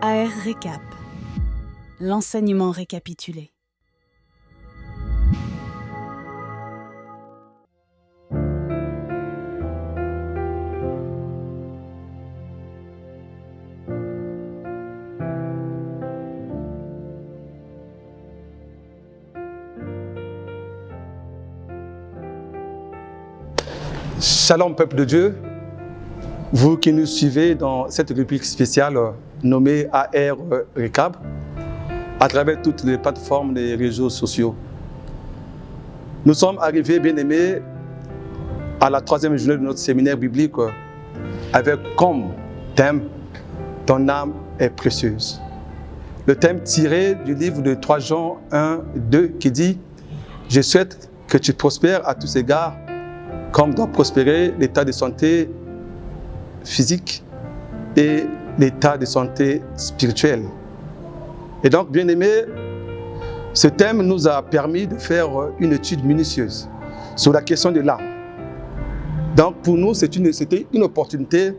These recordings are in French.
AR Récap, l'enseignement récapitulé. Shalom peuple de Dieu, vous qui nous suivez dans cette rubrique spéciale nommée AR Récap, à travers toutes les plateformes des réseaux sociaux. Nous sommes arrivés, bien-aimés, à la 3e journée de notre séminaire biblique avec comme thème « Ton âme est précieuse ». Le thème tiré du livre de 3 Jean 1, 2 qui dit « Je souhaite que tu prospères à tous égards comme doit prospérer l'état de santé physique et l'état de santé spirituelle. » Et donc, bien aimé, ce thème nous a permis de faire une étude minutieuse sur la question de l'âme. Donc, pour nous, c'était une opportunité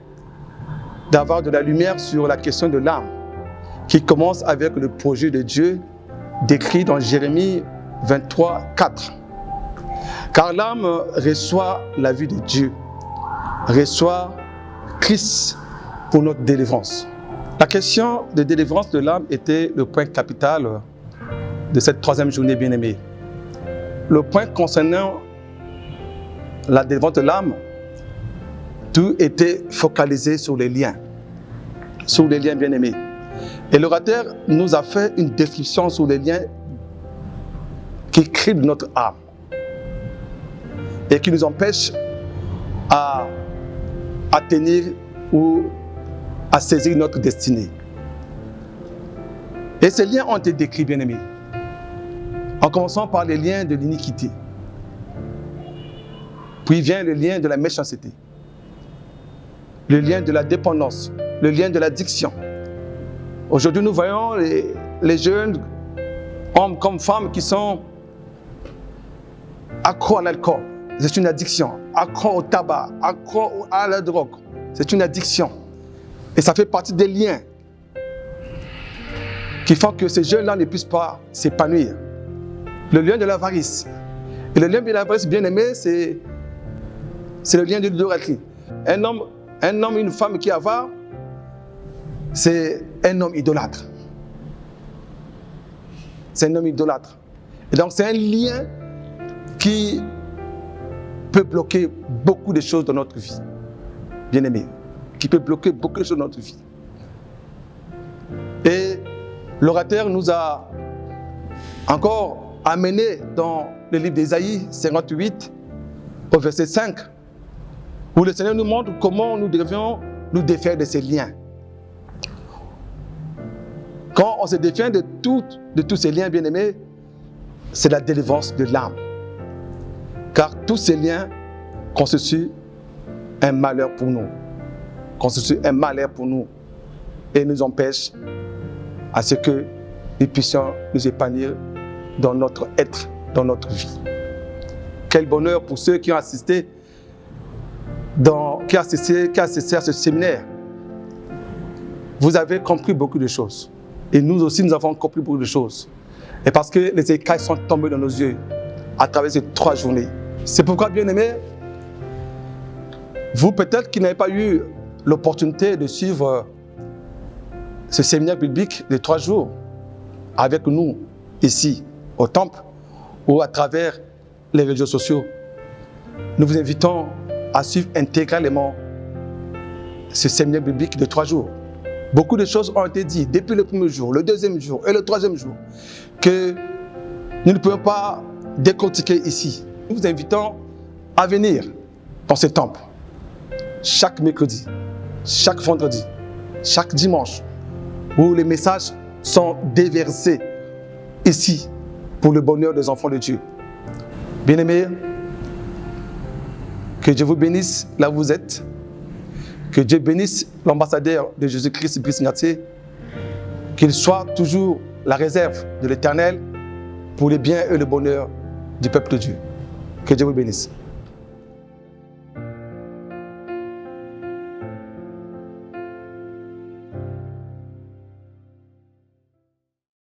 d'avoir de la lumière sur la question de l'âme, qui commence avec le projet de Dieu décrit dans Jérémie 23, 4. Car l'âme reçoit la vie de Dieu, reçoit Christ pour notre délivrance. La question de délivrance de l'âme était le point capital de cette 3e journée bien-aimée. Le point concernant la délivrance de l'âme, tout était focalisé sur les liens bien-aimés. Et l'orateur nous a fait une description sur les liens qui criblent notre âme et qui nous empêchent à tenir ou à saisir notre destinée. Et ces liens ont été décrits, bien-aimés, en commençant par les liens de l'iniquité. Puis vient le lien de la méchanceté, le lien de la dépendance, le lien de l'addiction. Aujourd'hui, nous voyons les jeunes, hommes comme femmes, qui sont accros à l'alcool. C'est une addiction. Accro au tabac, accro à la drogue. C'est une addiction. Et ça fait partie des liens qui font que ces jeunes-là ne puissent pas s'épanouir. Le lien de l'avarice. Et le lien de l'avarice, bien aimé, c'est le lien de l'idolâtrie. Un homme, une femme qui est avare, c'est un homme idolâtre. C'est un homme idolâtre. Et donc c'est un lien qui peut bloquer beaucoup de choses dans notre vie, bien aimé, qui peut bloquer beaucoup de choses dans notre vie. Et l'orateur nous a encore amené dans le livre d'Ésaïe 58, au verset 5, où le Seigneur nous montre comment nous devions nous défaire de ces liens. Quand on se défait de tous ces liens, bien aimés, c'est la délivrance de l'âme. Car tous ces liens constituent un malheur pour nous. Constituent un malheur pour nous. Et nous empêchent à ce que nous puissions nous épanouir dans notre être, dans notre vie. Quel bonheur pour ceux qui ont assisté à ce séminaire. Vous avez compris beaucoup de choses. Et nous aussi, nous avons compris beaucoup de choses. Et parce que les écailles sont tombées dans nos yeux à travers ces 3 journées. C'est pourquoi, bien aimés, vous peut-être qui n'avez pas eu l'opportunité de suivre ce séminaire biblique de 3 jours avec nous ici au temple ou à travers les réseaux sociaux, nous vous invitons à suivre intégralement ce séminaire biblique de 3 jours. Beaucoup de choses ont été dites depuis le 1er jour, le 2e jour et le 3e jour que nous ne pouvons pas décortiquer ici. Nous vous invitons à venir dans ce temple chaque mercredi, chaque vendredi, chaque dimanche, où les messages sont déversés ici pour le bonheur des enfants de Dieu. Bien-aimés, que Dieu vous bénisse là où vous êtes, que Dieu bénisse l'ambassadeur de Jésus-Christ, Brice Ngatié, qu'il soit toujours la réserve de l'Éternel pour le bien et le bonheur du peuple de Dieu. Que Dieu vous bénisse.